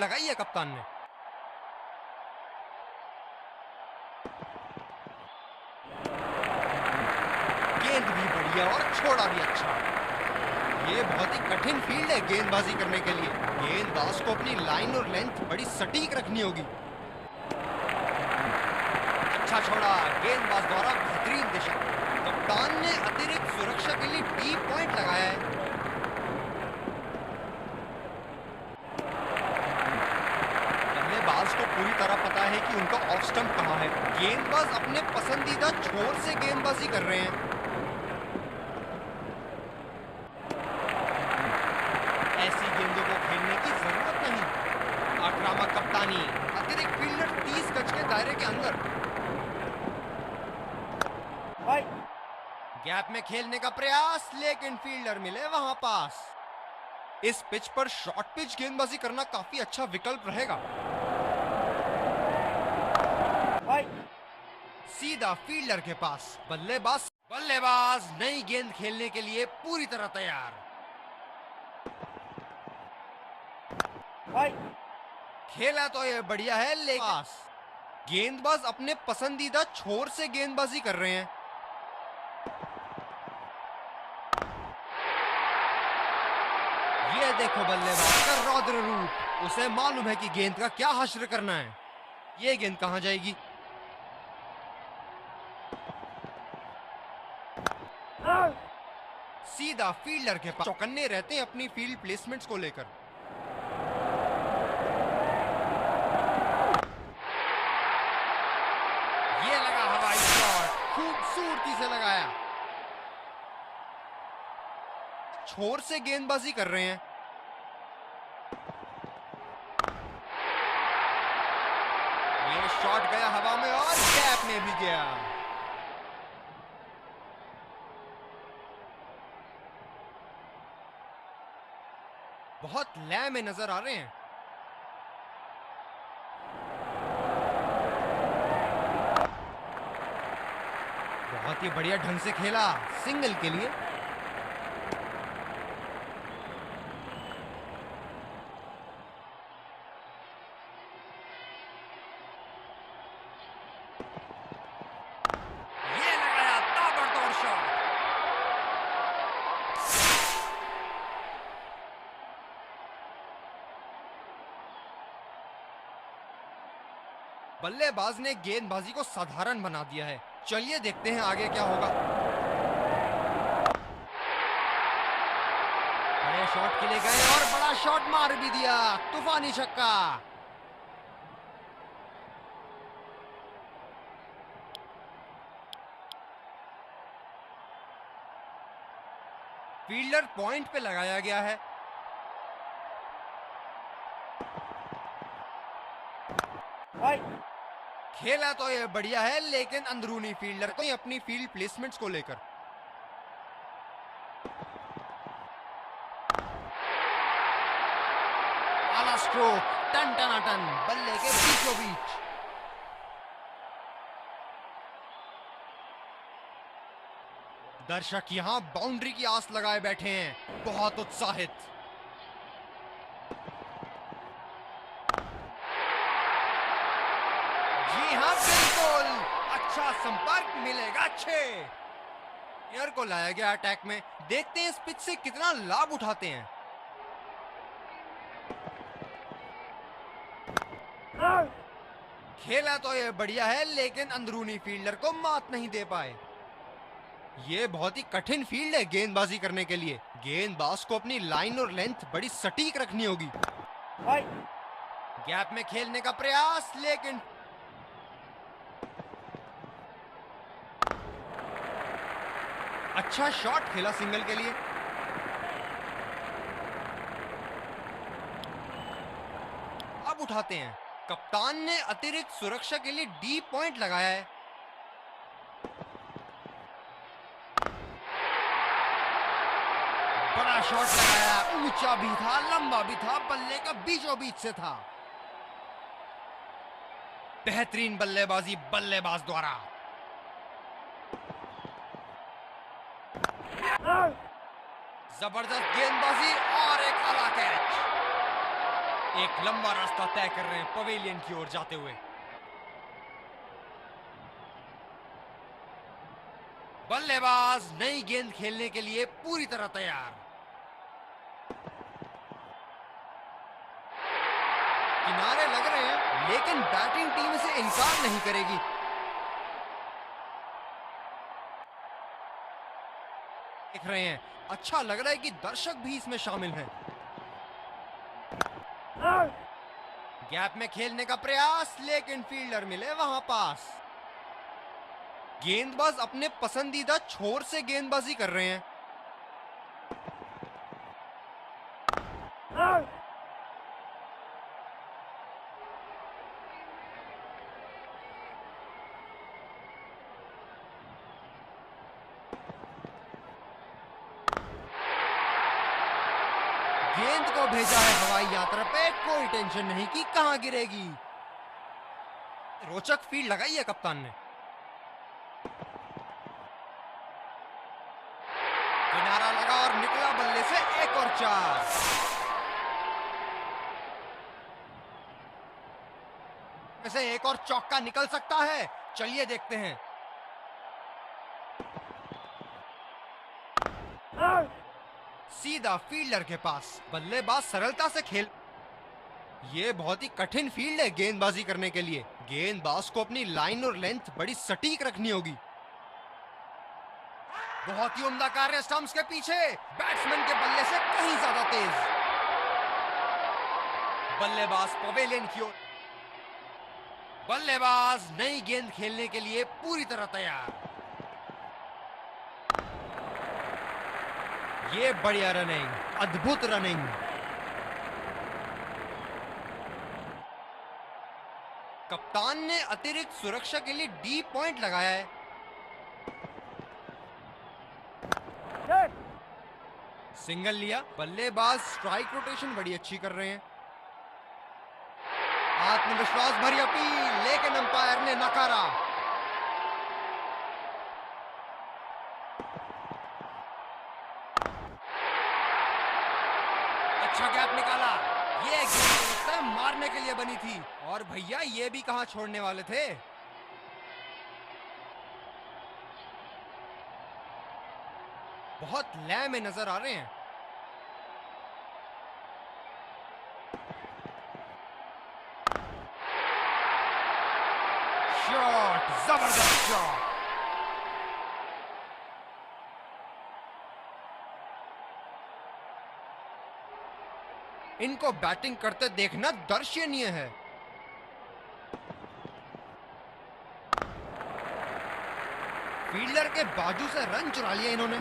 लगाई है कप्तान ने। गेंद भी बढ़िया और छोड़ा भी अच्छा। ये बहुत ही कठिन फील्ड है गेंदबाजी करने के लिए। गेंदबाज को अपनी लाइन और लेंथ बड़ी सटीक रखनी होगी। अच्छा छोड़ा, गेंदबाज द्वारा बेहतरीन दिशा। कप्तान ने अतिरिक्त सुरक्षा के लिए डी पॉइंट लगाया है। बल्लेबाज को पूरी तरह पता है कि उनका ऑफ स्टंप कहां है। गेंदबाज अपने पसंदीदा छोर से गेंदबाजी कर रहे हैं। ऐसी गेंदों को खेलने की जरूरत नहीं। आक्रामक कप्तानी, अतिरिक्त फील्डर 30 गज के दायरे के अंदर। गैप में खेलने का प्रयास, लेकिन फील्डर मिले वहां पास। इस पिच पर शॉर्ट पिच गेंदबाजी करना काफी अच्छा विकल्प रहेगा। सीधा फील्डर के पास। बल्लेबाज नई गेंद खेलने के लिए पूरी तरह तैयार। खेला तो ये बढ़िया है, लेकिन गेंदबाज अपने पसंदीदा छोर से गेंदबाजी कर रहे हैं। ये देखो बल्लेबाज का रौद्र रूप। उसे मालूम है कि गेंद का क्या हश्र करना है। ये गेंद कहां जाएगी? सीधा फील्डर के पास। चौकन्ने रहते हैं अपनी फील्ड प्लेसमेंट्स को लेकर। ये लगा हवाई शॉट, खूबसूरती से लगाया। छोर से गेंदबाजी कर रहे हैं। ये शॉट गया हवा में और गैप में भी गया। बहुत लय में नजर आ रहे हैं। बहुत ही बढ़िया ढंग से खेला, सिंगल के लिए। ये लगाया ताबड़तोड़ शॉट। बल्लेबाज ने गेंदबाजी को साधारण बना दिया है। चलिए देखते हैं आगे क्या होगा। बड़े शॉट के लिए गए और बड़ा शॉट मार भी दिया। तूफानी छक्का। फील्डर पॉइंट पे लगाया गया है। खेला तो ये बढ़िया है, लेकिन अंदरूनी फील्डर को अपनी फील्ड प्लेसमेंट्स को लेकर। आला स्ट्रोक, टन टनाटन, बल्ले के बीचों बीच। दर्शक यहां बाउंड्री की आस लगाए बैठे हैं, बहुत उत्साहित। जी हां, बिल्कुल अच्छा संपर्क मिलेगा। अच्छे एयर को लाया गया अटैक में। देखते हैं इस पिच से कितना लाभ उठाते हैं। खेला तो ये बढ़िया है, लेकिन अंदरूनी फील्डर को मात नहीं दे पाए। ये बहुत ही कठिन फील्ड है गेंदबाजी करने के लिए। गेंदबाज को अपनी लाइन और लेंथ बड़ी सटीक रखनी होगी। गैप में खेलने का प्रयास, लेकिन अच्छा शॉट खेला सिंगल के लिए। अब उठाते हैं। कप्तान ने अतिरिक्त सुरक्षा के लिए डी पॉइंट लगाया है। बड़ा शॉट लगाया, ऊंचा भी था, लंबा भी था, बल्ले का बीचों बीच से था। बेहतरीन बल्लेबाजी बल्लेबाज द्वारा। जबरदस्त गेंदबाजी और एक आला कैच। एक लंबा रास्ता तय कर रहे हैं पवेलियन की ओर जाते हुए। बल्लेबाज नई गेंद खेलने के लिए पूरी तरह तैयार। किनारे लग रहे हैं, लेकिन बैटिंग टीम इसे इनकार नहीं करेगी। देख रहे हैं, अच्छा लग रहा है कि दर्शक भी इसमें शामिल हैं। गैप में खेलने का प्रयास, लेकिन फील्डर मिले वहां पास। गेंदबाज अपने पसंदीदा छोर से गेंदबाजी कर रहे हैं। गेंद को भेजा है हवाई यात्रा पे, कोई टेंशन नहीं कि कहां गिरेगी। रोचक फील्ड लगाई है कप्तान ने। किनारा लगा और निकला बल्ले से, एक और चार। वैसे एक और चौका निकल सकता है, चलिए देखते हैं। सीधा फील्डर के पास, बल्लेबाज सरलता से खेल। ये बहुत ही कठिन फील्ड है गेंदबाजी करने के लिए। गेंदबाज को अपनी लाइन और लेंथ बड़ी सटीक रखनी होगी। बहुत ही उम्दा कार्य स्टंप्स के पीछे, बैट्समैन के बल्ले से कहीं ज्यादा तेज। बल्लेबाज पवेलियन की ओर। बल्लेबाज नई गेंद खेलने के लिए पूरी तरह तैयार। ये बढ़िया रनिंग, अद्भुत रनिंग। कप्तान ने अतिरिक्त सुरक्षा के लिए डी पॉइंट लगाया है। सिंगल लिया, बल्लेबाज स्ट्राइक रोटेशन बड़ी अच्छी कर रहे हैं। आत्मविश्वास भरी अपील, लेकिन अंपायर ने नकारा। अच्छा गैप निकाला। ये गेंद लगता है मारने के लिए बनी थी, और भैया ये भी कहां छोड़ने वाले थे। बहुत लय में नजर आ रहे हैं। शॉट, जबरदस्त शॉट। इनको बैटिंग करते देखना दर्शनीय है। फील्डर के बाजू से रन चुरा लिया इन्होंने।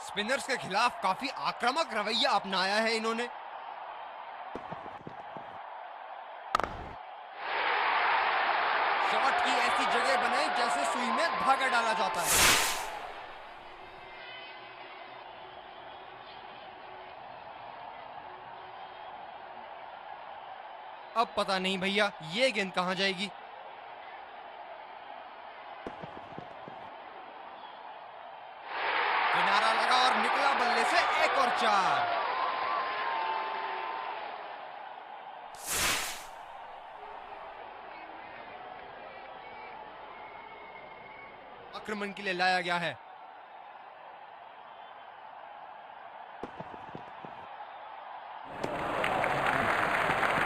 स्पिनर्स के खिलाफ काफी आक्रामक रवैया अपनाया है इन्होंने। शॉट की ऐसी जगह बनाई जैसे सुई में धागा डाला जाता है। अब पता नहीं भैया ये गेंद कहां जाएगी। किनारा लगा और निकला बल्ले से, एक और चार। आक्रमण के लिए लाया गया है।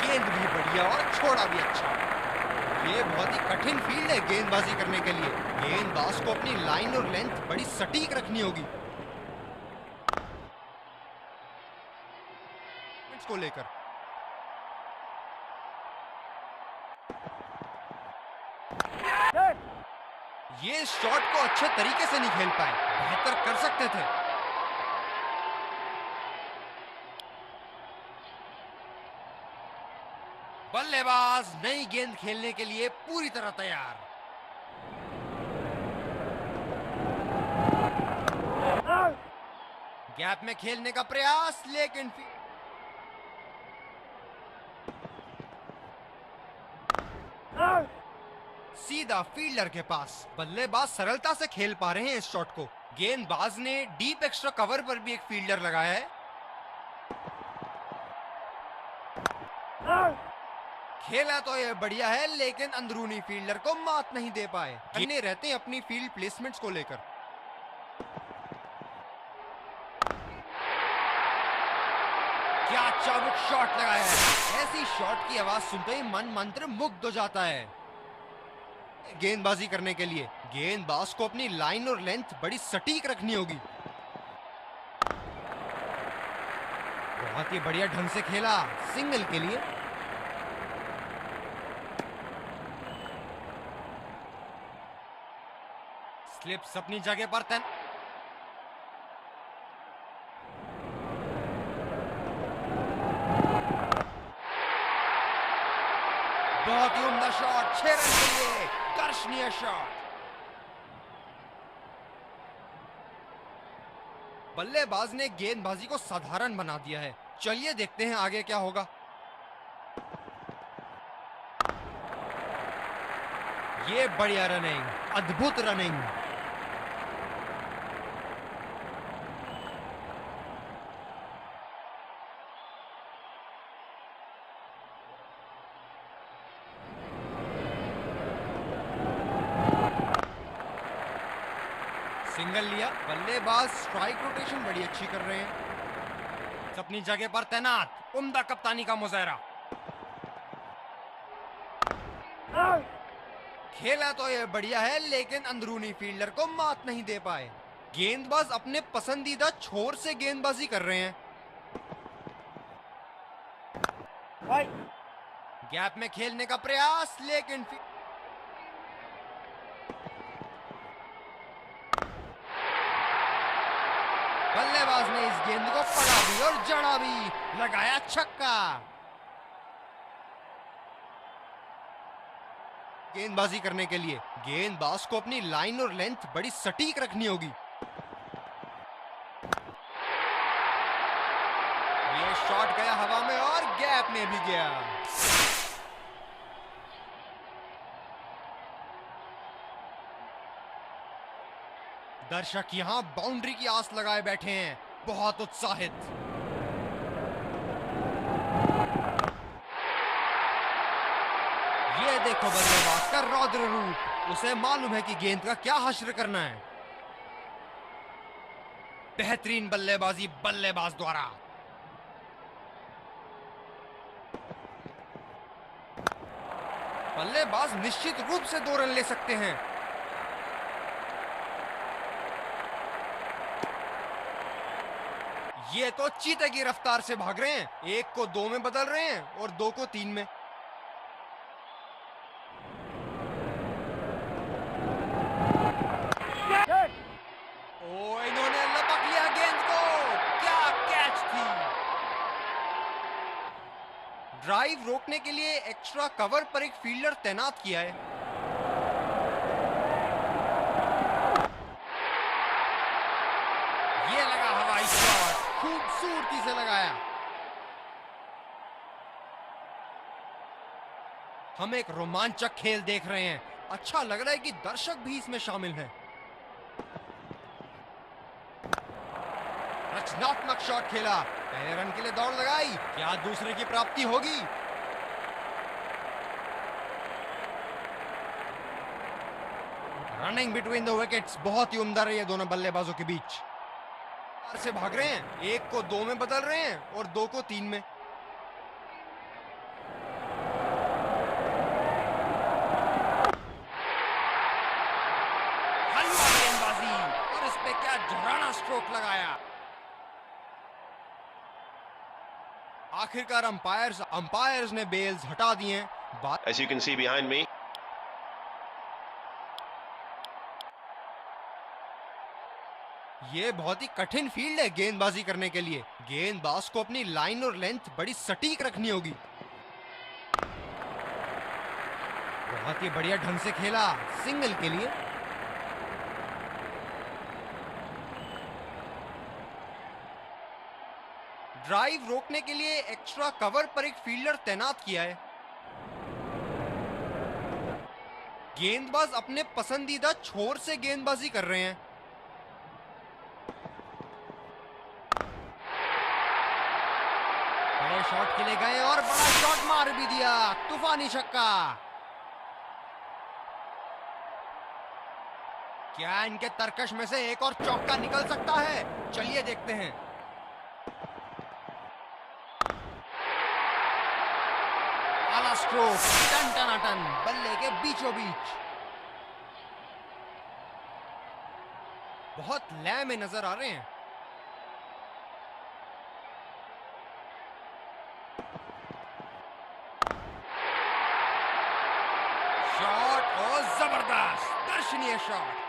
गेंद भी बढ़िया और छोड़ा भी अच्छा। ये बहुत ही कठिन फील्ड है गेंदबाजी करने के लिए। गेंदबाज को अपनी लाइन और लेंथ बड़ी सटीक रखनी होगी। को लेकर ये शॉट को अच्छे तरीके से नहीं खेल पाए, बेहतर कर सकते थे। बल्लेबाज नई गेंद खेलने के लिए पूरी तरह तैयार। गैप में खेलने का प्रयास, लेकिन सीधा फील्डर के पास। बल्लेबाज सरलता से खेल पा रहे हैं इस शॉट को। गेंदबाज ने डीप एक्स्ट्रा कवर पर भी एक फील्डर लगाया है। खेला तो ये बढ़िया है, लेकिन अंदरूनी फील्डर को मात नहीं दे पाए। अन्य रहते हैं अपनी फील्ड प्लेसमेंट्स को लेकर। क्या चाबुक शॉट लगाया है। ऐसी शॉट की आवाज सुनते ही मन मंत्र मुग्ध हो जाता है। गेंदबाजी करने के लिए गेंदबाज को अपनी लाइन और लेंथ बड़ी सटीक रखनी होगी। बहुत ही बढ़िया ढंग से खेला, सिंगल के लिए। स्लिप्स अपनी जगह पर तैन। बहुत ही उम्दा शॉट, 6 रन के लिए दर्शनीय शॉट। बल्लेबाज ने गेंदबाजी को साधारण बना दिया है। चलिए देखते हैं आगे क्या होगा। ये बढ़िया रनिंग, अद्भुत रनिंग। सिंगल लिया। बल्लेबाज स्ट्राइक रोटेशन बड़ी अच्छी कर रहे हैं। अपनी जगह पर तैनात, उम्दा कप्तानी का मुजाहरा। खेला तो ये बढ़िया है, लेकिन अंदरूनी फील्डर को मात नहीं दे पाए। गेंदबाज अपने पसंदीदा छोर से गेंदबाजी कर रहे हैं। गैप में खेलने का प्रयास, लेकिन बल्लेबाज ने इस गेंद को पकड़ा भी और जड़ा भी, लगाया छक्का। गेंदबाजी करने के लिए गेंदबाज को अपनी लाइन और लेंथ बड़ी सटीक रखनी होगी। ये शॉट गया हवा में और गैप में भी गया। दर्शक यहां बाउंड्री की आस लगाए बैठे हैं, बहुत उत्साहित। ये देखो बल्लेबाज का रौद्र रूप, उसे मालूम है कि गेंद का क्या हश्र करना है। बेहतरीन बल्लेबाजी बल्लेबाज द्वारा। बल्लेबाज निश्चित रूप से 2 रन ले सकते हैं। ये तो चीते की रफ्तार से भाग रहे हैं। 1 को 2 में बदल रहे हैं और 2 को 3 में। ओ, इन्होंने लपक लिया गेंद को। क्या कैच थी। ड्राइव रोकने के लिए एक्स्ट्रा कवर पर एक फील्डर तैनात किया है। ये लगा हवाई शॉट, खूबसूरती से लगाया। हम एक रोमांचक खेल देख रहे हैं। अच्छा लग रहा है कि दर्शक भी इसमें शामिल हैं। रचनात्मक शॉट खेला, पहले रन के लिए दौड़ लगाई। क्या दूसरे की प्राप्ति होगी। रनिंग बिटवीन द विकेट्स बहुत ही उम्दा रही है दोनों बल्लेबाजों के बीच। से भाग रहे हैं, 1 को 2 में बदल रहे हैं और 2 को 3 में। हलवा गेंदबाजी, और इस पे क्या झराना स्ट्रोक लगाया। आखिरकार अंपायर्स ने बेल्स हटा दिए हैं। As you can see behind me, ये बहुत ही कठिन फील्ड है गेंदबाजी करने के लिए। गेंदबाज को अपनी लाइन और लेंथ बड़ी सटीक रखनी होगी। बहुत ही बढ़िया ढंग से खेला, सिंगल के लिए। ड्राइव रोकने के लिए एक्स्ट्रा कवर पर एक फील्डर तैनात किया है। गेंदबाज अपने पसंदीदा छोर से गेंदबाजी कर रहे हैं। बड़े शॉट के लिए गए और बड़ा शॉट मार भी दिया, तूफानी छक्का। क्या इनके तरकश में से एक और चौका निकल सकता है? चलिए देखते हैं। आला स्ट्रोक, टन टनाटन, बल्ले के बीचों बीच। बहुत लय में नजर आ रहे हैं। शॉट और जबरदस्त दर्शनीय शॉट।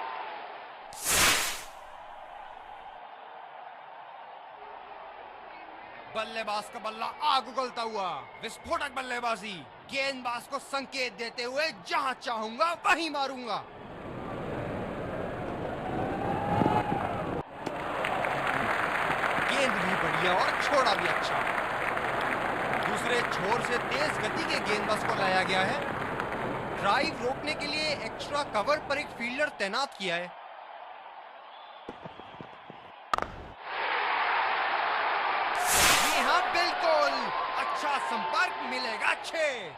बल्लेबाज का बल्ला आग उगलता हुआ, विस्फोटक बल्लेबाजी, गेंदबाज को संकेत देते हुए जहां चाहूंगा वहीं मारूंगा। गेंद भी बढ़िया और छोड़ा भी अच्छा। दूसरे छोर से तेज गति के गेंदबाज को लाया गया है। ड्राइव रोकने के लिए एक्स्ट्रा कवर पर एक फील्डर तैनात किया है। हाँ बिल्कुल, अच्छा संपर्क मिलेगा 6।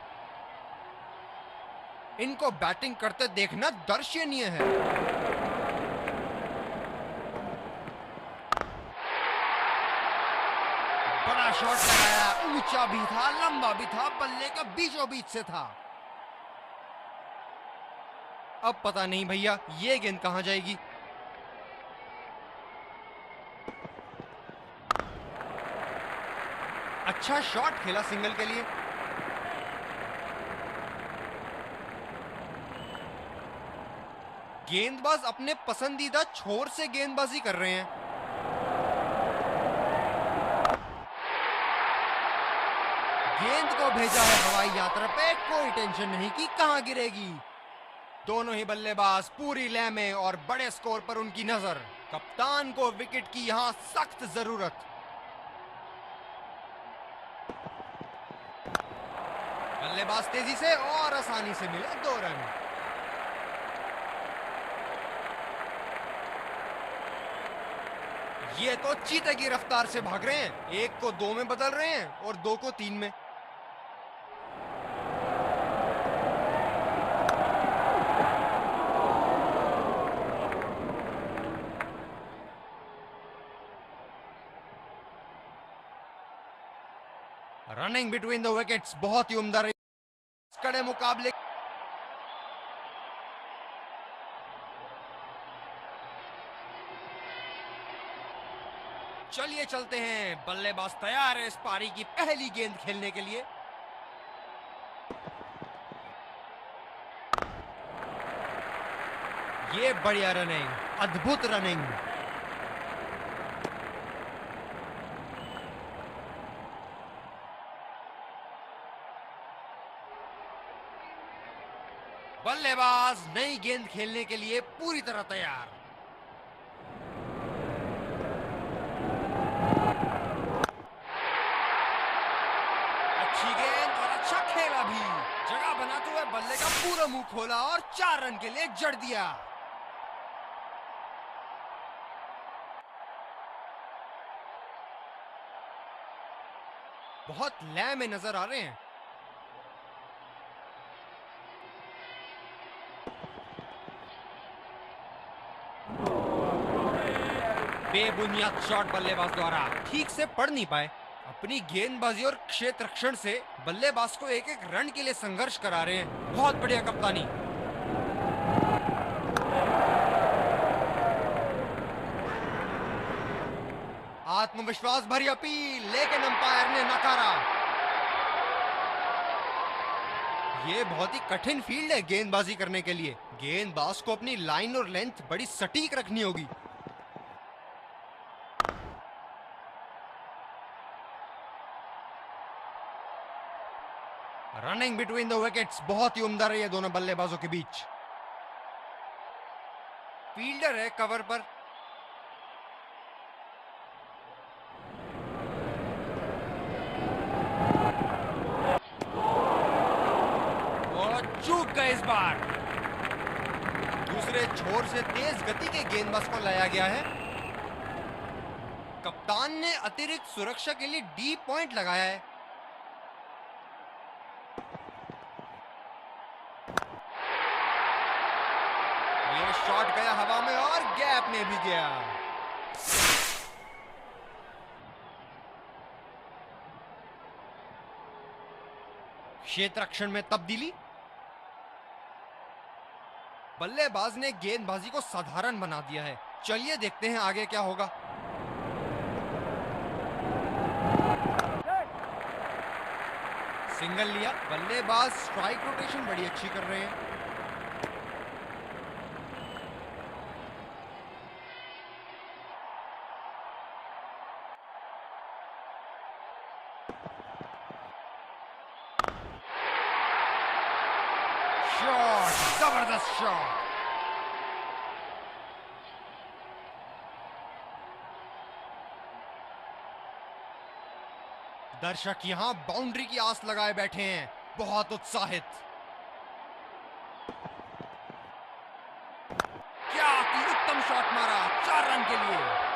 इनको बैटिंग करते देखना दर्शनीय है। बड़ा शॉट लगाया, ऊंचा भी था, लंबा भी था, बल्ले का बीचों बीच से था। अब पता नहीं भैया ये गेंद कहां जाएगी। अच्छा शॉट खेला सिंगल के लिए। गेंदबाज अपने पसंदीदा छोर से गेंदबाजी कर रहे हैं। गेंद को भेजा है हवाई यात्रा पे, कोई टेंशन नहीं कि कहां गिरेगी। दोनों ही बल्लेबाज पूरी लय में और बड़े स्कोर पर उनकी नजर। कप्तान को विकेट की यहां सख्त जरूरत। बल्लेबाज तेजी से और आसानी से मिले 2 रन। ये तो चीते की रफ्तार से भाग रहे हैं। 1 को 2 में बदल रहे हैं और 2 को 3 में। रनिंग बिटवीन द विकेट्स बहुत ही उम्दा रही। कड़े मुकाबले चलिए चलते हैं। बल्लेबाज तैयार है इस पारी की पहली गेंद खेलने के लिए। ये बढ़िया रनिंग, अद्भुत रनिंग। बल्लेबाज नई गेंद खेलने के लिए पूरी तरह तैयार। अच्छी गेंद और अच्छा खेला भी। जगह बनाते हुए बल्ले का पूरा मुंह खोला और 4 रन के लिए जड़ दिया। बहुत लय में नजर आ रहे हैं। बेबुनियाद शॉट बल्लेबाज द्वारा ठीक से पढ़ नहीं पाए। अपनी गेंदबाजी और क्षेत्र रक्षण से बल्लेबाज को एक एक रन के लिए संघर्ष करा रहे हैं। बहुत बढ़िया कप्तानी। आत्मविश्वास भरी अपील, लेकिन अंपायर ने नकारा। ये बहुत ही कठिन फील्ड है गेंदबाजी करने के लिए। गेंदबाज को अपनी लाइन और लेंथ बड़ी सटीक रखनी होगी। रनिंग बिटवीन द विकेट्स बहुत ही उम्दा रही है दोनों बल्लेबाजों के बीच। फील्डर है कवर पर। और चूक गए इस बार। दूसरे छोर से तेज गति के गेंदबाज को लाया गया है। कप्तान ने अतिरिक्त सुरक्षा के लिए डी पॉइंट लगाया है। में भी गया। क्षेत्र रक्षण में तब्दीली। बल्लेबाज ने गेंदबाजी को साधारण बना दिया है। चलिए देखते हैं आगे क्या होगा। सिंगल लिया। बल्लेबाज स्ट्राइक रोटेशन बड़ी अच्छी कर रहे हैं। शॉट, जबरदस्त शॉट। दर्शक यहां बाउंड्री की आस लगाए बैठे हैं, बहुत उत्साहित। क्या अति उत्तम शॉट मारा, 4 रन के लिए।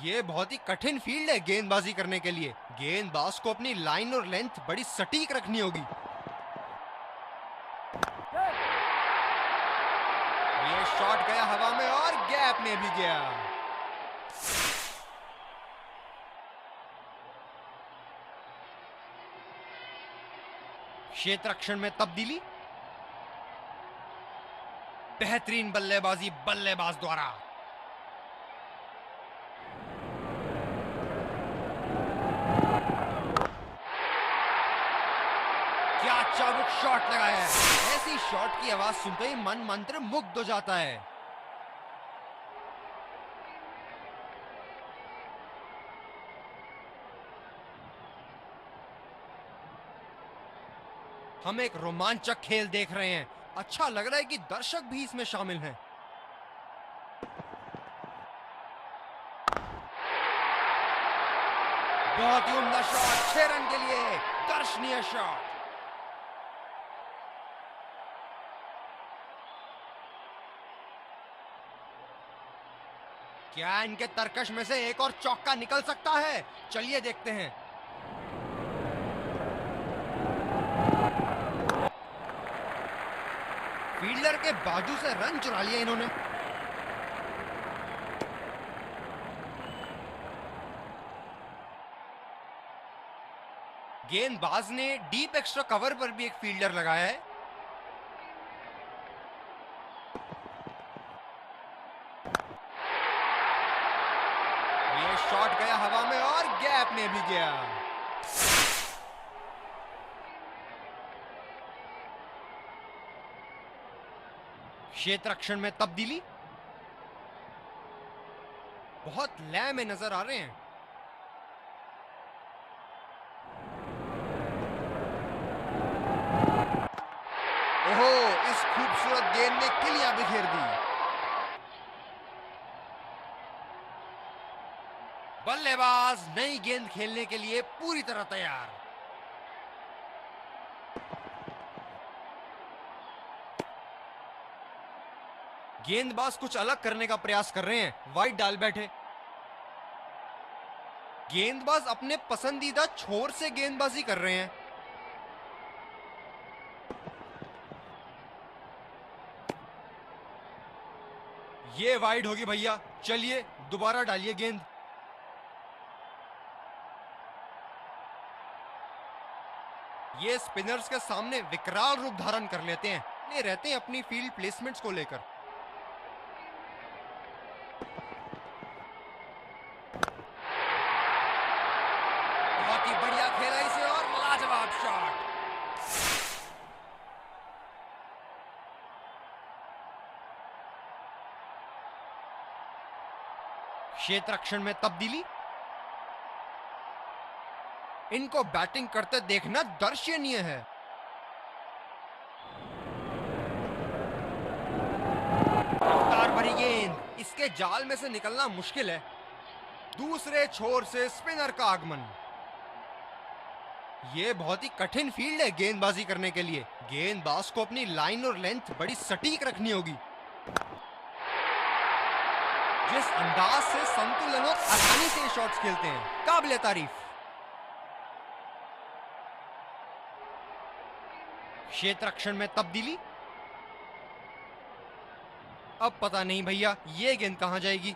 ये बहुत ही कठिन फील्ड है गेंदबाजी करने के लिए। गेंदबाज को अपनी लाइन और लेंथ बड़ी सटीक रखनी होगी। ये शॉट गया हवा में और गैप में भी गया। क्षेत्र रक्षण में तब्दीली। बेहतरीन बल्लेबाजी बल्लेबाज द्वारा। क्या चाबुक शॉट लगाया है। ऐसी शॉट की आवाज सुनते ही मन मंत्र मुग्ध हो जाता है। हम एक रोमांचक खेल देख रहे हैं। अच्छा लग रहा है कि दर्शक भी इसमें शामिल हैं। बहुत ही उम्दा शॉट, 6 रन के लिए। दर्शनीय शॉट। क्या इनके तरकश में से एक और चौका निकल सकता है? चलिए देखते हैं। फील्डर के बाजू से रन चुरा लिया इन्होंने। गेंदबाज ने डीप एक्स्ट्रा कवर पर भी एक फील्डर लगाया है। ये शॉट गया हवा में और गैप में भी गया। क्षेत्र रक्षण में तब्दीली। बहुत लय में नजर आ रहे हैं। ओहो, इस खूबसूरत गेंद ने किलियां बिखेर दी। बल्लेबाज नई गेंद खेलने के लिए पूरी तरह तैयार। गेंदबाज कुछ अलग करने का प्रयास कर रहे हैं। वाइड डाल बैठे। गेंदबाज अपने पसंदीदा छोर से गेंदबाजी कर रहे हैं। ये वाइड होगी भैया। चलिए दोबारा डालिए गेंद। ये स्पिनर्स के सामने विकराल रूप धारण कर लेते हैं। ये रहते हैं अपनी फील्ड प्लेसमेंट्स को लेकर। बहुत ही बढ़िया खेला इसे और लाजवाब शॉट। क्षेत्र रक्षण में तब्दीली। इनको बैटिंग करते देखना दर्शनीय है। रफ्तार भरी गेंद, इसके जाल में से निकलना मुश्किल है। दूसरे छोर से स्पिनर का आगमन। यह बहुत ही कठिन फील्ड है गेंदबाजी करने के लिए। गेंदबाज को अपनी लाइन और लेंथ बड़ी सटीक रखनी होगी। जिस अंदाज से संतुलन और आसानी से शॉट्स खेलते हैं, काबिले तारीफ। क्षेत्र रक्षण में तब्दीली। अब पता नहीं भैया ये गेंद कहां जाएगी।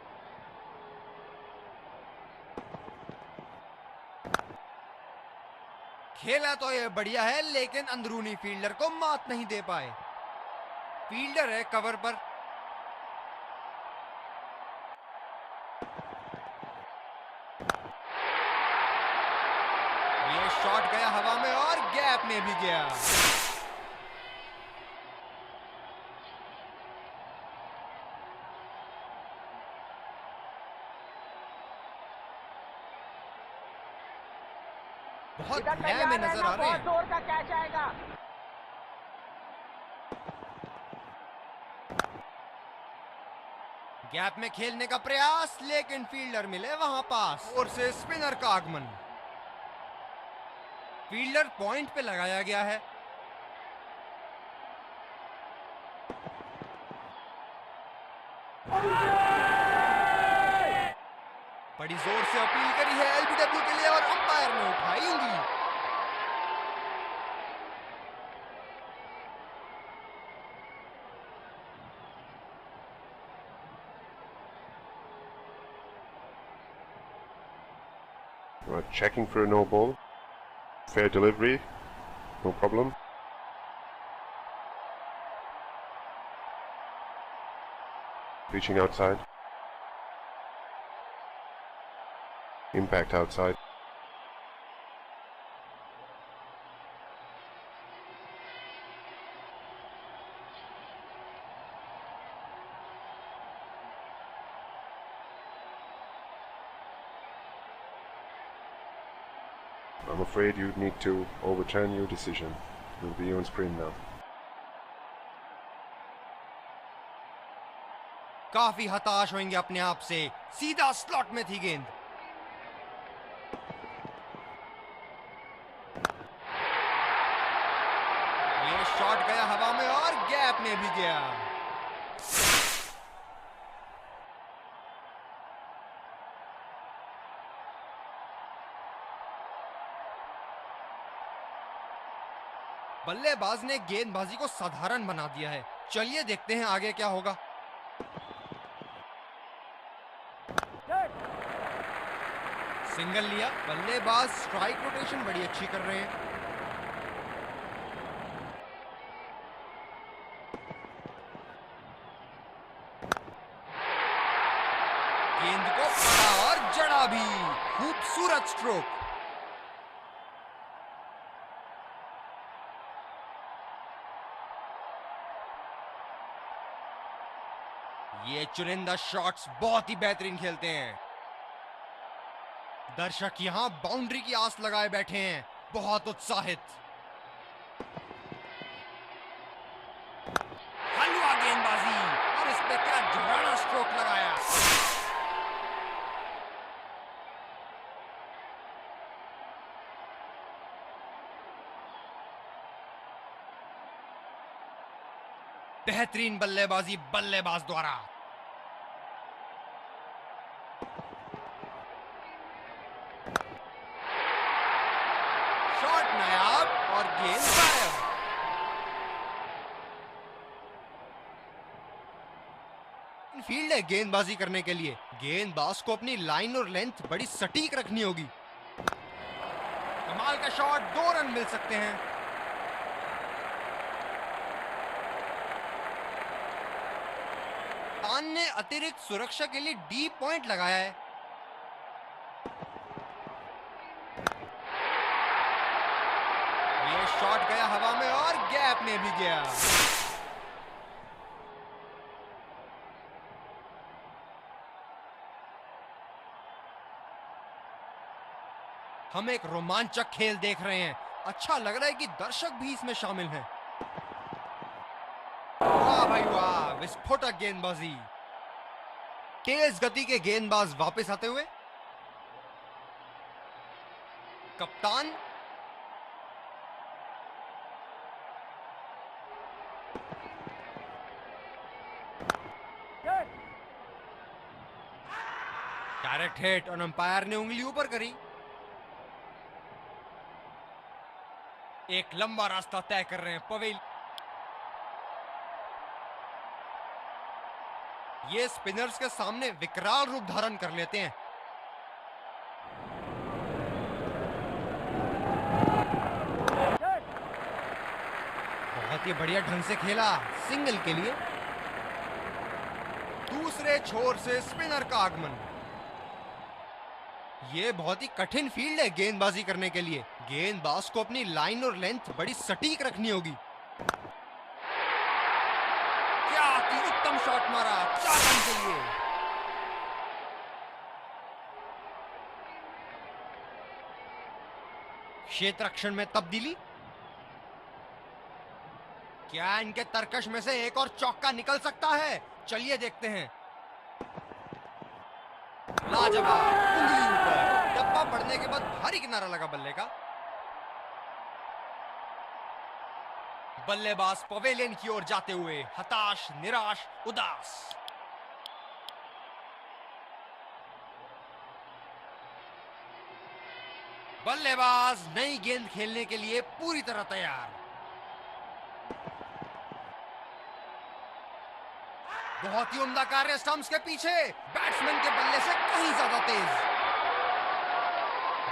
खेला तो ये बढ़िया है, लेकिन अंदरूनी फील्डर को मात नहीं दे पाए। फील्डर है कवर पर। ये शॉट गया हवा में और गैप में भी गया। बहुत लय में नजर आ रहे हैं। जोर का कैच आएगा। गैप में खेलने का प्रयास, लेकिन फील्डर मिले वहां पास और से स्पिनर का आगमन। फील्डर पॉइंट पे लगाया गया है। बड़ी जोर से अपील करी है एलबीडब्ल्यू के लिए और अंपायर ने उठाई उंगली। We're checking for a no ball. Fair delivery, no problem. Reaching outside. Impact outside. I'm afraid you need to overturn your decision. You'll be on screen now. काफी हताश होंगे अपने आप से। सीधा स्लॉट में थी गेंद। ये शॉट गया हवा में और गैप में भी गया। बल्लेबाज ने गेंदबाजी को साधारण बना दिया है। चलिए देखते हैं आगे क्या होगा। सिंगल लिया। बल्लेबाज स्ट्राइक रोटेशन बड़ी अच्छी कर रहे हैं। गेंद को पड़ा और जड़ा भी। खूबसूरत स्ट्रोक। ये चुनिंदा शॉट्स बहुत ही बेहतरीन खेलते हैं। दर्शक यहां बाउंड्री की आस लगाए बैठे हैं, बहुत उत्साहित। हलवा गेंदबाजी और इस पे क्या जबराना स्ट्रोक लगाया। बेहतरीन बल्लेबाजी बल्लेबाज द्वारा। शॉट नायाब और गेंद गायब। फील्ड है गेंदबाजी करने के लिए। गेंदबाज को अपनी लाइन और लेंथ बड़ी सटीक रखनी होगी। कमाल का शॉट, 2 रन मिल सकते हैं। पान ने अतिरिक्त सुरक्षा के लिए डी पॉइंट लगाया है। ये शॉट गया हवा में और गैप में भी गया। हम एक रोमांचक खेल देख रहे हैं। अच्छा लग रहा है कि दर्शक भी इसमें शामिल हैं। वाह भाई वाह, विस्फोटक गेंदबाजी। तेज गति के गेंदबाज वापस आते हुए। कप्तान डायरेक्ट हिट और अंपायर ने उंगली ऊपर करी। एक लंबा रास्ता तय कर रहे हैं पवेल। ये स्पिनर्स के सामने विकराल रूप धारण कर लेते हैं। बहुत ही बढ़िया ढंग से खेला सिंगल के लिए। दूसरे छोर से स्पिनर का आगमन। ये बहुत ही कठिन फील्ड है गेंदबाजी करने के लिए। गेंदबाज को अपनी लाइन और लेंथ बड़ी सटीक रखनी होगी। क्या अति उत्तम शॉट मारा 4 रन के लिए। क्षेत्र रक्षण में तब्दीली। क्या इनके तरकश में से एक और चौका निकल सकता है? चलिए देखते हैं। लाजवाब, उंगली ऊपर, डब्बा पड़ने के बाद भारी किनारा लगा बल्ले का। बल्लेबाज पवेलियन की ओर जाते हुए हताश, निराश, उदास। बल्लेबाज नई गेंद खेलने के लिए पूरी तरह तैयार। बहुत ही उम्दा कार्य स्टंप्स के पीछे, बैट्समैन के बल्ले से कहीं ज्यादा तेज।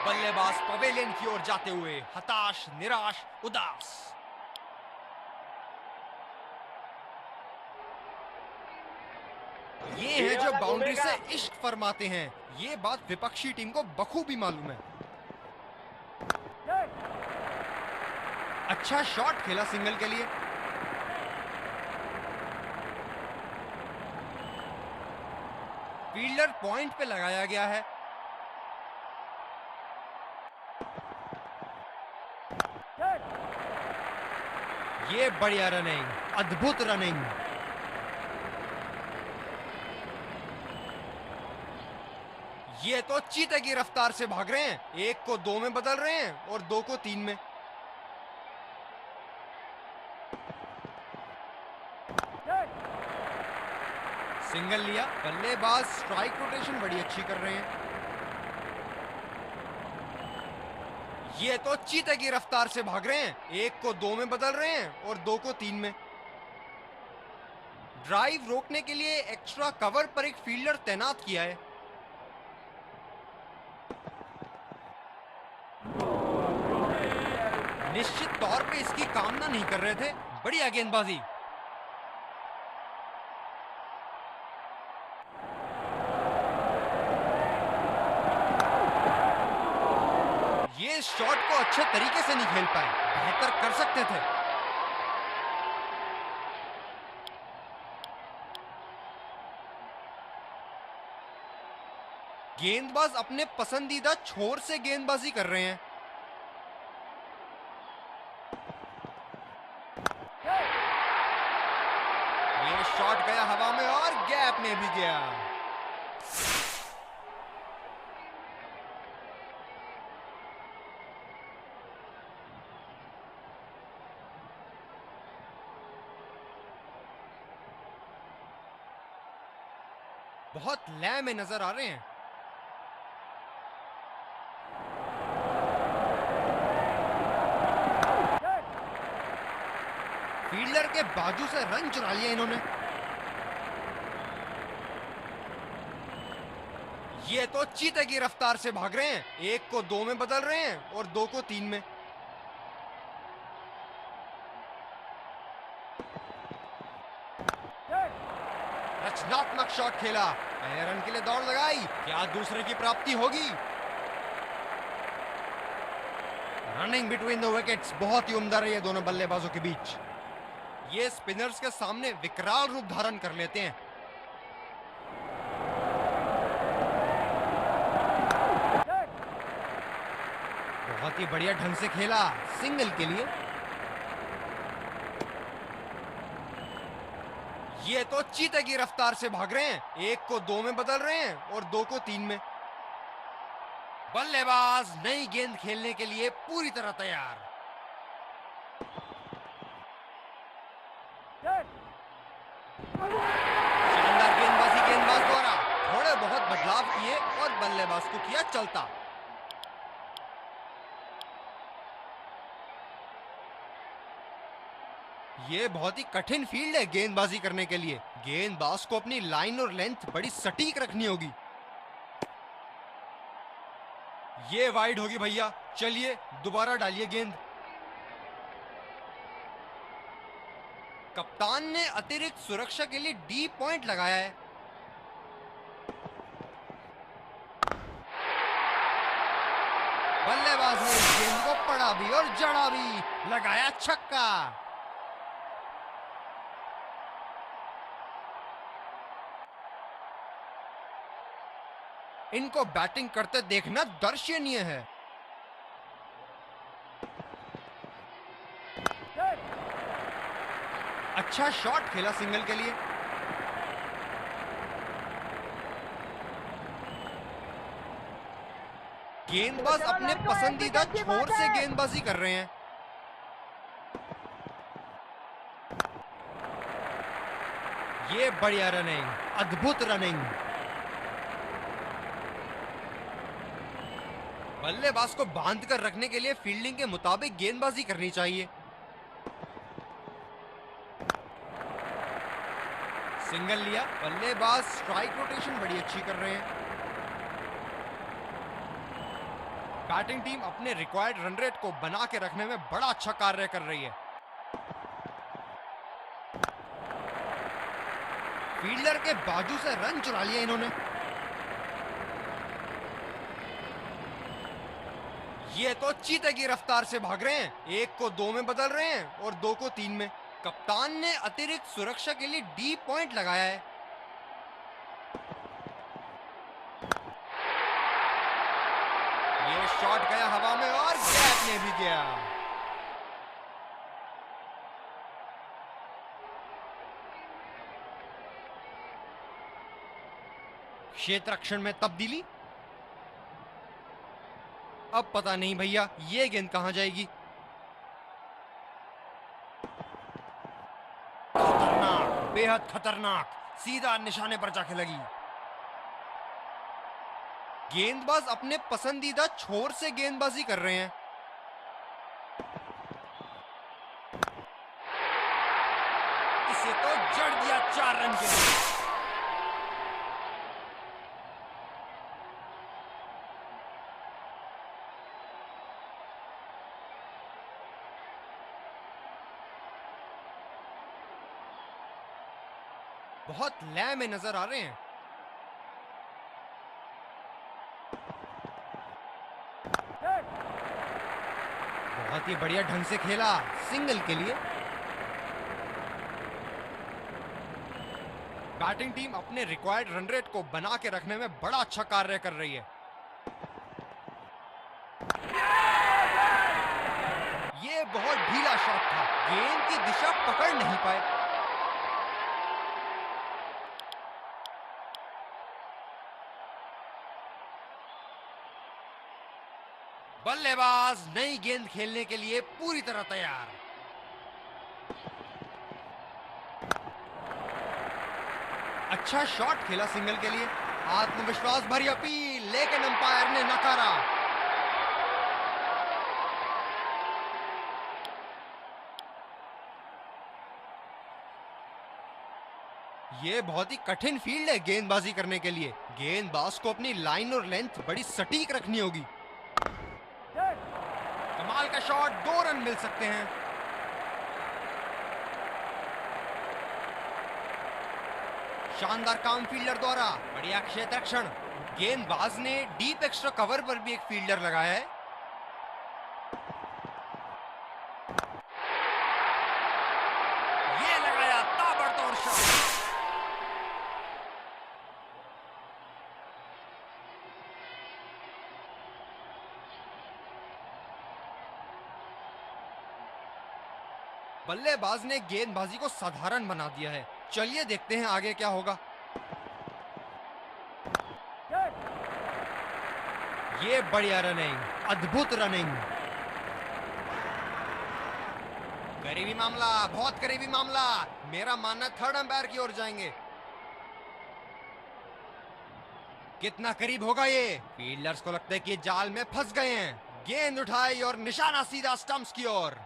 बल्लेबाज पवेलियन की ओर जाते हुए हताश, निराश, उदास। ये है जो बाउंड्री से इश्क फरमाते हैं। ये बात विपक्षी टीम को बखूबी मालूम है। अच्छा शॉट खेला सिंगल के लिए। फील्डर पॉइंट पे लगाया गया है। ये बढ़िया रनिंग, अद्भुत रनिंग। ये तो चीते की रफ्तार से भाग रहे हैं। 1 को 2 में बदल रहे हैं और 2 को 3 में। सिंगल लिया। बल्लेबाज स्ट्राइक रोटेशन बड़ी अच्छी कर रहे हैं। ये तो चीते की रफ्तार से भाग रहे हैं। 1 को 2 में बदल रहे हैं और 2 को 3 में। ड्राइव रोकने के लिए एक्स्ट्रा कवर पर एक फील्डर तैनात किया है। निश्चित तौर पे इसकी कामना नहीं कर रहे थे। बढ़िया गेंदबाजी। ये शॉट को अच्छे तरीके से नहीं खेल पाए, बेहतर कर सकते थे। गेंदबाज अपने पसंदीदा छोर से गेंदबाजी कर रहे हैं। ये शॉट गया हवा में और गैप में भी गया। बहुत लय में नजर आ रहे हैं। फील्डर के बाजू से रन चुरा लिया इन्होंने। ये तो चीते की रफ्तार से भाग रहे हैं। 1 को 2 में बदल रहे हैं और 2 को 3 में। रचनात्मक शॉट खेला, पहले रन के लिए दौड़ लगाई। क्या दूसरे की प्राप्ति होगी? रनिंग बिटवीन द विकेट्स बहुत ही उम्दा रही है दोनों बल्लेबाजों के बीच। ये स्पिनर्स के सामने विकराल रूप धारण कर लेते हैं। बहुत ही बढ़िया ढंग से खेला सिंगल के लिए। ये तो चीते की रफ्तार से भाग रहे हैं। 1 को 2 में बदल रहे हैं और 2 को 3 में। बल्लेबाज नई गेंद खेलने के लिए पूरी तरह तैयार। शानदार गेंदबाजी गेंदबाज द्वारा। थोड़े बहुत बदलाव किए और बल्लेबाज को किया चलता। ये बहुत ही कठिन फील्ड है गेंदबाजी करने के लिए। गेंदबाज को अपनी लाइन और लेंथ बड़ी सटीक रखनी होगी। ये वाइड होगी भैया, चलिए दोबारा डालिए गेंद। कप्तान ने अतिरिक्त सुरक्षा के लिए डी पॉइंट लगाया है। बल्लेबाज ने इस गेंद को पड़ा भी और जड़ा भी, लगाया छक्का। इनको बैटिंग करते देखना दर्शनीय है। अच्छा शॉट खेला सिंगल के लिए। गेंदबाज अपने पसंदीदा छोर से गेंदबाजी कर रहे हैं। ये बढ़िया रनिंग, अद्भुत रनिंग। बल्लेबाज को बांध कर रखने के लिए फील्डिंग के मुताबिक गेंदबाजी करनी चाहिए। सिंगल लिया, बल्लेबाज स्ट्राइक रोटेशन बड़ी अच्छी कर रहे हैं। बैटिंग टीम अपने रिक्वायर्ड रन रेट को बना के रखने में बड़ा अच्छा कार्य कर रही है। फील्डर के बाजू से रन चुरा लिया इन्होंने। ये तो चीते की रफ्तार से भाग रहे हैं, एक को 2 में बदल रहे हैं और 2 को 3 में। कप्तान ने अतिरिक्त सुरक्षा के लिए डी पॉइंट लगाया है। ये शॉट गया हवा में और गैप ने भी गया। क्षेत्र रक्षण में तब्दीली। अब पता नहीं भैया ये गेंद कहां जाएगी। खतरनाक, बेहद खतरनाक, सीधा निशाने पर जाके लगी। गेंदबाज अपने पसंदीदा छोर से गेंदबाजी कर रहे हैं। इसे तो जड़ दिया 4 रन के लिए। बहुत लय में नजर आ रहे हैं। बहुत ही बढ़िया ढंग से खेला सिंगल के लिए। बैटिंग टीम अपने रिक्वायर्ड रन रेट को बना के रखने में बड़ा अच्छा कार्य कर रही है। ये बहुत ढीला शॉट था, गेंद की दिशा पकड़ नहीं पाए। बल्लेबाज नई गेंद खेलने के लिए पूरी तरह तैयार। अच्छा शॉट खेला सिंगल के लिए। आत्मविश्वास भरी अपील, लेकिन अंपायर ने नकारा। ये बहुत ही कठिन फील्ड है गेंदबाजी करने के लिए। गेंदबाज को अपनी लाइन और लेंथ बड़ी सटीक रखनी होगी। कमाल का शॉट, 2 रन मिल सकते हैं। शानदार काम फील्डर द्वारा, बढ़िया क्षेत्र रक्षण। गेंदबाज ने डीप एक्स्ट्रा कवर पर भी एक फील्डर लगाया है। ये लगाया ताबड़तोड़ शॉट। बल्लेबाज ने गेंदबाजी को साधारण बना दिया है। चलिए देखते हैं आगे क्या होगा। ये बढ़िया रनिंग, अद्भुत रनिंग। करीबी मामला, बहुत करीबी मामला। मेरा मानना थर्ड अंपायर की ओर जाएंगे। कितना करीब होगा ये? फील्डर्स को लगता है कि जाल में फंस गए हैं। गेंद उठाई और निशाना सीधा स्टंप्स की ओर।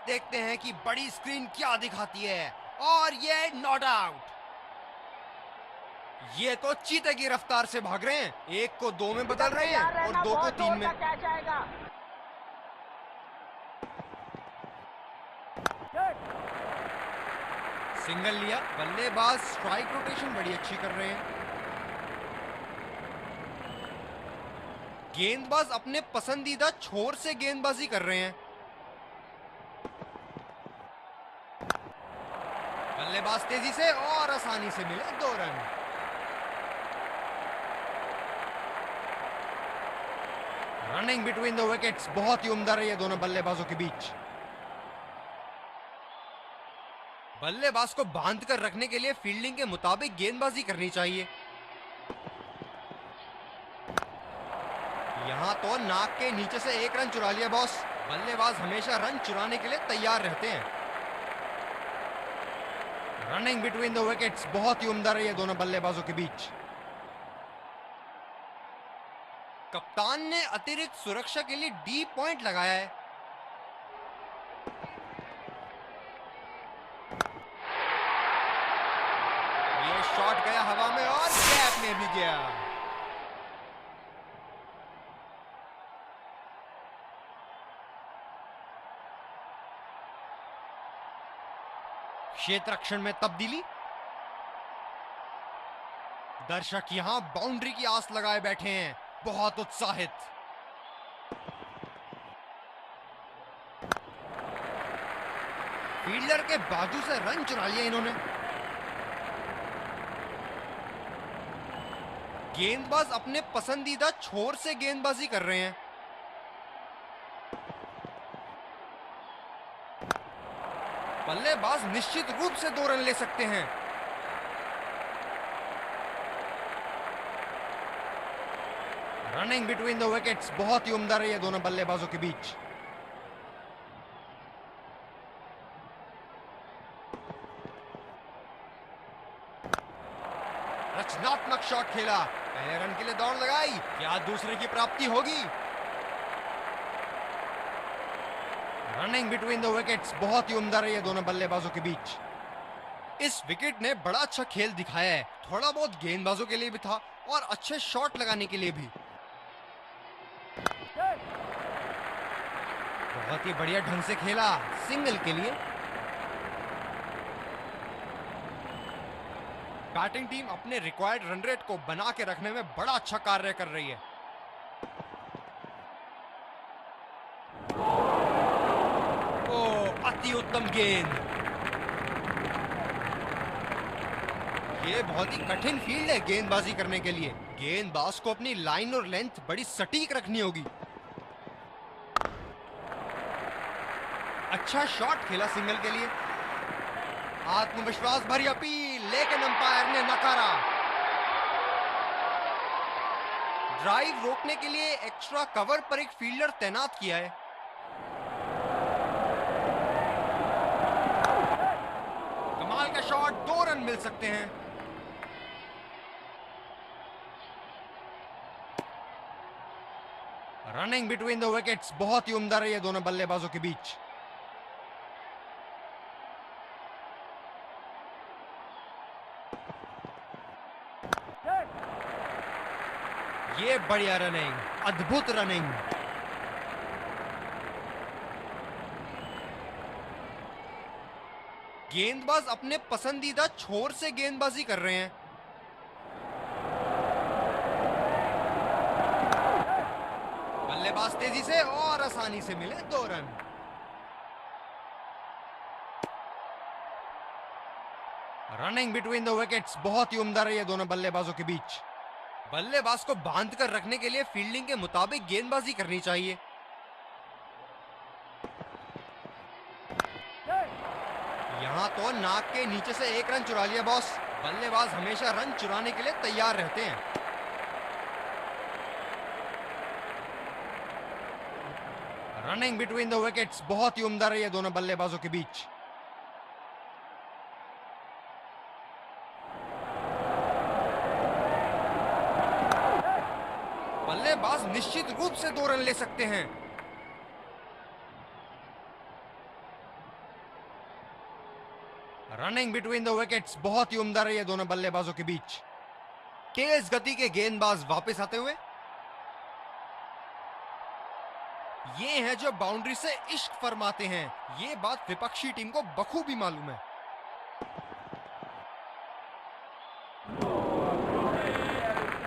देखते हैं कि बड़ी स्क्रीन क्या दिखाती है, और ये नॉट आउट। ये तो चीते की रफ्तार से भाग रहे हैं, एक को 2 में बदल रहे हैं और 2 को 3 में। सिंगल लिया, बल्लेबाज स्ट्राइक रोटेशन बड़ी अच्छी कर रहे हैं। गेंदबाज अपने पसंदीदा छोर से गेंदबाजी कर रहे हैं। बल्लेबाज तेजी से और आसानी से मिले 2 run. Running between the wickets बहुत ही उम्दा रही है दोनों बल्लेबाजों के बीच। बल्लेबाज को बांध कर रखने के लिए फील्डिंग के मुताबिक गेंदबाजी करनी चाहिए। यहां तो नाक के नीचे से 1 रन चुरा लिया बॉस। बल्लेबाज हमेशा रन चुराने के लिए तैयार रहते हैं। रनिंग बिटवीन द विकेट्स बहुत ही उम्दा रही है दोनों बल्लेबाजों के बीच। कप्तान ने अतिरिक्त सुरक्षा के लिए डी पॉइंट लगाया है। ये शॉट गया हवा में और गैप में भी गया। क्षेत्र रक्षण में तब्दीली। दर्शक यहां बाउंड्री की आस लगाए बैठे हैं, बहुत उत्साहित। फील्डर के बाजू से रन चुरा लिए इन्होंने। गेंदबाज अपने पसंदीदा छोर से गेंदबाजी कर रहे हैं। बल्लेबाज निश्चित रूप से 2 रन ले सकते हैं। रनिंग बिटवीन द विकेट्स बहुत ही उम्दा रही है दोनों बल्लेबाजों के बीच। रचनात्मक शॉट खेला, पहले रन के लिए दौड़ लगाई, क्या दूसरे की प्राप्ति होगी? रनिंग बिटवीन द विकेट्स बहुत ही उम्दा रही है दोनों बल्लेबाजों के बीच। इस विकेट ने बड़ा अच्छा खेल दिखाया है, थोड़ा बहुत गेंदबाजों के लिए भी था और अच्छे शॉट लगाने के लिए भी। बहुत ही बढ़िया ढंग से खेला, सिंगल के लिए। बैटिंग टीम अपने रिक्वायर्ड रन रेट को बना के रखने में बड़ा अच्छा कार्य कर रही है। ओ, अति उत्तम गेंद। ये बहुत ही कठिन फील्ड है गेंदबाजी करने के लिए। गेंदबाज को अपनी लाइन और लेंथ बड़ी सटीक रखनी होगी। अच्छा शॉट खेला सिंगल के लिए। आत्मविश्वास भरी अपील, लेकिन अंपायर ने नकारा। ड्राइव रोकने के लिए एक्स्ट्रा कवर पर एक फील्डर तैनात किया है। कमाल का शॉट, 2 रन मिल सकते हैं। रनिंग बिटवीन द विकेट्स बहुत ही उम्दा रही है दोनों बल्लेबाजों के बीच। ये बढ़िया रनिंग, अद्भुत रनिंग। गेंदबाज अपने पसंदीदा छोर से गेंदबाजी कर रहे हैं। बल्लेबाज तेजी से और आसानी से मिले 2 run. Running between the wickets बहुत ही उम्दा रही है दोनों बल्लेबाजों के बीच। बल्लेबाज को बांध कर रखने के लिए फील्डिंग के मुताबिक गेंदबाजी करनी चाहिए। यहां तो नाक के नीचे से 1 रन चुरा लिया बॉस। बल्लेबाज हमेशा रन चुराने के लिए तैयार रहते हैं। रनिंग बिटवीन द विकेट्स बहुत ही उम्दा रही है दोनों बल्लेबाजों के बीच। बल्लेबाज निश्चित रूप से 2 रन ले सकते हैं। रनिंग बिटवीन द विकेट्स बहुत ही उम्दा रही है दोनों बल्लेबाजों के बीच। तेज गति के गेंदबाज वापस आते हुए। ये हैं जो बाउंड्री से इश्क फरमाते हैं। ये बात विपक्षी टीम को बखूबी मालूम है।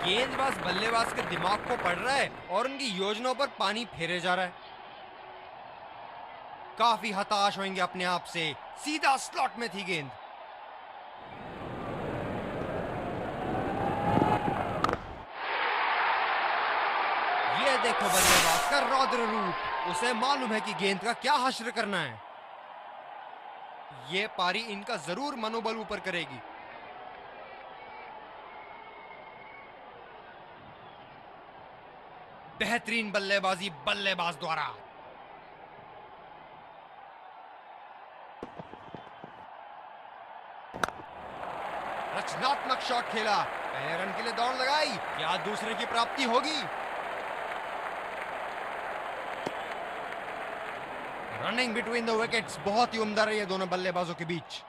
गेंदबाज बल्लेबाज के दिमाग को पढ़ रहा है और उनकी योजनाओं पर पानी फेरे जा रहा है। काफी हताश होंगे अपने आप से। सीधा स्लॉट में थी गेंद। ये देखो बल्लेबाज का रौद्र रूप। उसे मालूम है कि गेंद का क्या हश्र करना है। ये पारी इनका जरूर मनोबल ऊपर करेगी। बेहतरीन बल्लेबाजी बल्लेबाज द्वारा। रचनात्मक शॉट खेला। पहले रन के लिए दौड़ लगाई। क्या दूसरे की प्राप्ति होगी? रनिंग बिटवीन द विकेट्स बहुत ही उम्दा रही है दोनों बल्लेबाजों के बीच।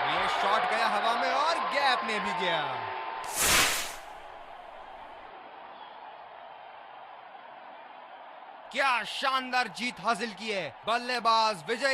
ये शॉट गया हवा में और गैप में भी गया। क्या शानदार जीत हासिल की है बल्लेबाज विजय